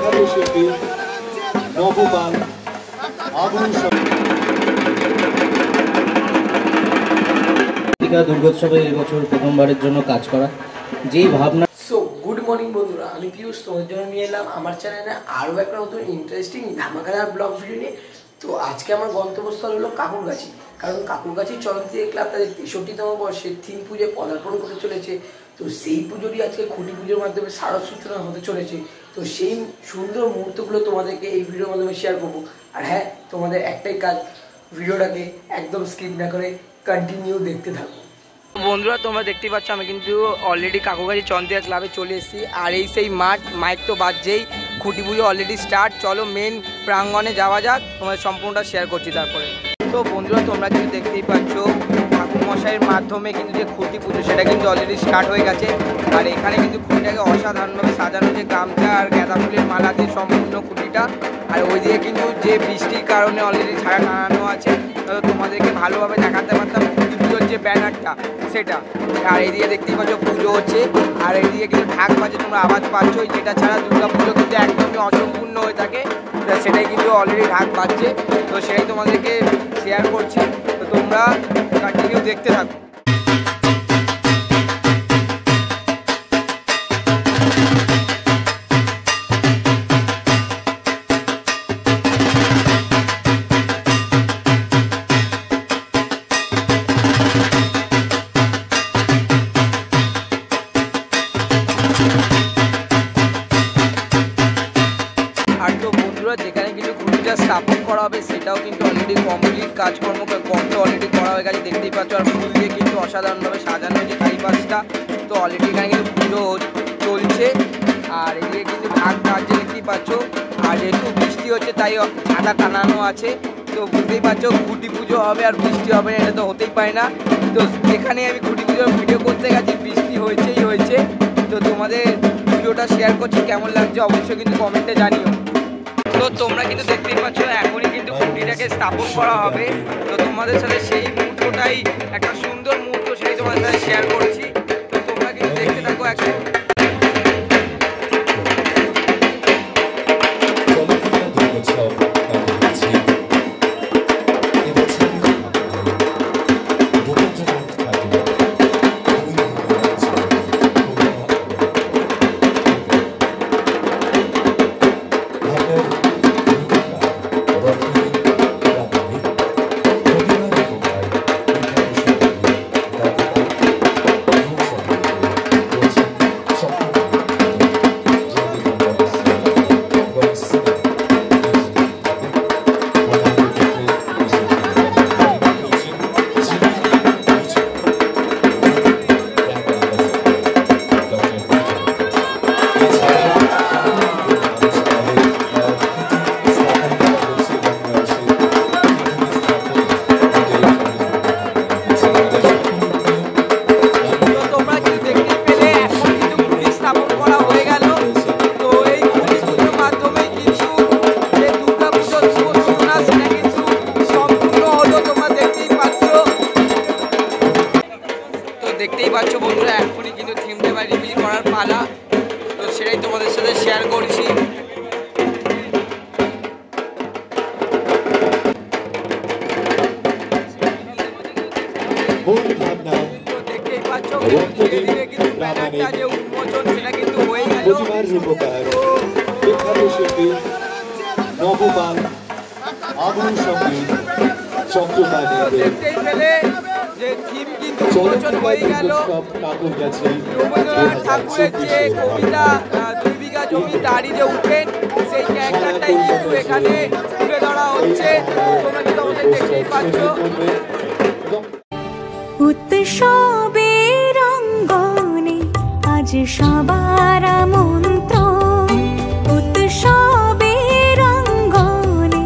বিখ্যাত শিল্পী নবপাল দুর্গোৎসবে এবছর প্রথমবারের জন্য কাজ করা যেই ভাবনা। সো গুড মর্নিং বন্ধুরা, আমি পিয়ুষ তোমাদের জন্য নিয়ে এলাম আমার চ্যানেলে আরও একটা নতুন ইন্টারেস্টিং ধামাকাদার ব্লগ ভিডিও নিয়ে। তো আজকে আমার গন্তব্যস্থল হলো কাকুরগাছি, কারণ কাকুরগাছি চলন্তি ক্লাব তাদের 63তম বর্ষের থিম পুজোয় পদার্পণ করতে চলেছে। তো সেই পুজোটি আজকে খুঁটি পুজোর মাধ্যমে শারদ সূচনা হতে চলেছে। তো সেই সুন্দর মুহূর্তগুলো তোমাদেরকে এই ভিডিওর মাধ্যমে শেয়ার করবো। আর হ্যাঁ, তোমাদের একটাই কাজ, ভিডিওটাকে একদম স্কিপ না করে কন্টিনিউ দেখতে থাকো। বন্ধুরা, তোমরা দেখতেই পাচ্ছ আমি কিন্তু অলরেডি কাকুরগাছি চন্দ্রিয়া ক্লাবে চলে এসেছি। আর এই সেই মাঠ, মাইক তো বাজছেই, খুঁটি পুজো অলরেডি স্টার্ট। চলো মেন প্রাঙ্গণে যাওয়া যাক, তোমাদের সম্পূর্ণটা শেয়ার করছি তারপরে। তো বন্ধুরা, তোমরা কিন্তু দেখতেই পাচ্ছ ঠাকুরমশাইয়ের মাধ্যমে কিন্তু যে খুঁটি পুজো সেটা কিন্তু অলরেডি স্টার্ট হয়ে গেছে। আর এখানে কিন্তু খুঁটিটাকে অসাধারণভাবে সাজানো, যে গামছা আর গাঁদা ফুলের মালা দিয়ে সম্পূর্ণ খুঁটিটা। আর ওইদিকে কিন্তু যে বৃষ্টির কারণে অলরেডি ছায়া টানানো আছে, তোমাদেরকে ভালোভাবে দেখাতে পারতাম খুঁটি পুজোর যে ব্যানারটা সেটা। আর এইদিকে দেখতেই পাচ্ছ পুজো হচ্ছে, আর এইদিকে কিন্তু ঢাক বাজে, তোমরা আওয়াজ পাচ্ছ। যেটা ছাড়া দুর্গা পুজো কিন্তু একদমই অসম্পূর্ণ হয়ে থাকে, সেটাই কিন্তু অলরেডি ঢাক বাজছে। তো সেটাই তোমাদেরকে শেয়ার করছি, তো তোমরা কন্টিনিউ দেখতে থাকো। যেখানে কিছু খুঁটিটা স্থাপন করা হবে সেটাও কিন্তু অলরেডি কমপ্লিট, কাজকর্ম অলরেডি করা হয়ে গেছে, দেখতেই পাচ্ছ। আর ফুল দিয়ে কিন্তু অসাধারণভাবে সাজানো হয়েছে চারিপাশটা। তো অলরেডি এখানে কিন্তু পুজো চলছে, আর এদিকে কিন্তু ঢাক বাজছে দেখতেই পাচ্ছ। আর যেহেতু বৃষ্টি হচ্ছে তাই ছাতা টানানো আছে। তো বুঝতেই পারছো খুঁটি পুজো হবে আর বৃষ্টি হবে না, এটা তো হতেই পারে না। তো এখানে আমি খুঁটি পুজোর ভিডিও করতে গেছি, বৃষ্টি হয়েছে। তো তোমাদের ভিডিওটা শেয়ার করছি, কেমন লাগছে অবশ্যই কিন্তু কমেন্টে জানিও। তো তোমরা কিন্তু দেখতেই পাচ্ছ এখনই কিন্তু খুঁটিটাকে স্থাপন করা হবে। তো তোমাদের সাথে সেই মুহূর্তটাই একটা সুন্দর মুহূর্ত, সেই তোমাদের সাথে শেয়ার করছি। তো তোমরা কিন্তু দেখতে থাকো এখন। দেখতেই পাচ্ছ বন্ধুরা, এখনই কিন্তু থিমটা রিভিল করার পালা। তো সেটাই তোমাদের সাথে শেয়ার করছি। দেখতেই পাচ্ছ ধীরে ধীরে কিন্তু ব্যানারটা যে উন্মোচন সেটা কিন্তু হয়ে গেল। বিখ্যাত শিল্পী নবপাল দেখতেই পেলে যে থিম কিন্তু উন্মোচন হয়ে গেল। রবীন্দ্রনাথ ঠাকুরের যে কবিতা 2 বিঘা জমি তারই যে উঠেন, সেই ক্যারেক্টারটাই কিন্তু এখানে তুলে ধরা হচ্ছে। তোমরা কিন্তু আমাদের দেখতেই পাচ্ছ। উৎসবের অঙ্গনে আজ সবার আমন্ত্রণ, উৎসবের অঙ্গনে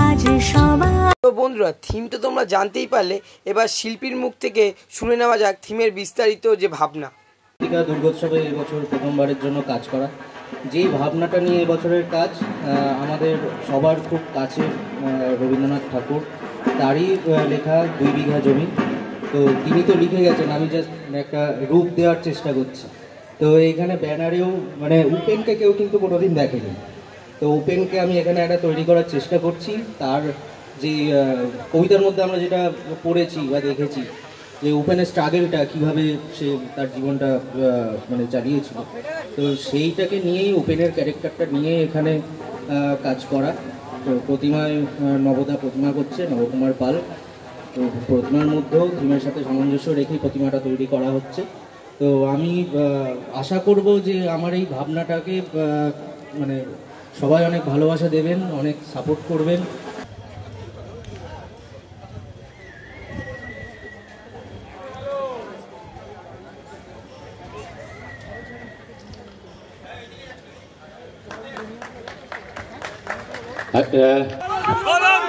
আজ সবার। তো বন্ধুরা, থিম তো তোমরা জানতেই পারলে, এবার শিল্পীর মুখ থেকে শুনে নেওয়া যাক থিমের বিস্তারিত যে ভাবনা। দুর্গোৎসবে এবছর প্রথমবারের জন্য কাজ করা, যেই ভাবনাটা নিয়ে এবছরের কাজ আমাদের সবার খুব কাছের রবীন্দ্রনাথ ঠাকুর, তারই লেখা 2 বিঘা জমি। তো তিনি তো লিখে গেছেন, আমি জাস্ট একটা রূপ দেওয়ার চেষ্টা করছি। তো এইখানে ব্যানারেও মানে উপেনকে কেউ কিন্তু কোনোদিন দেখেনি। তো ওপেনকে আমি এখানে একটা তৈরি করার চেষ্টা করছি। তার যে কবিতার মধ্যে আমরা যেটা পড়েছি বা দেখেছি যে ওপেনের স্ট্রাগলটা কীভাবে সে তার জীবনটা মানে চালিয়েছিল, তো সেইটাকে নিয়েই ওপেনের ক্যারেক্টারটা নিয়ে এখানে কাজ করা। তো প্রতিমায় নবদা প্রতিমা করছে, নবকুমার পাল। তো প্রতিমার মধ্যেও থিমের সাথে সামঞ্জস্য রেখেই প্রতিমাটা তৈরি করা হচ্ছে। তো আমি আশা করব যে আমার এই ভাবনাটাকে মানে সবাই অনেক ভালোবাসা দেবেন, অনেক সাপোর্ট করবেন। Hold on!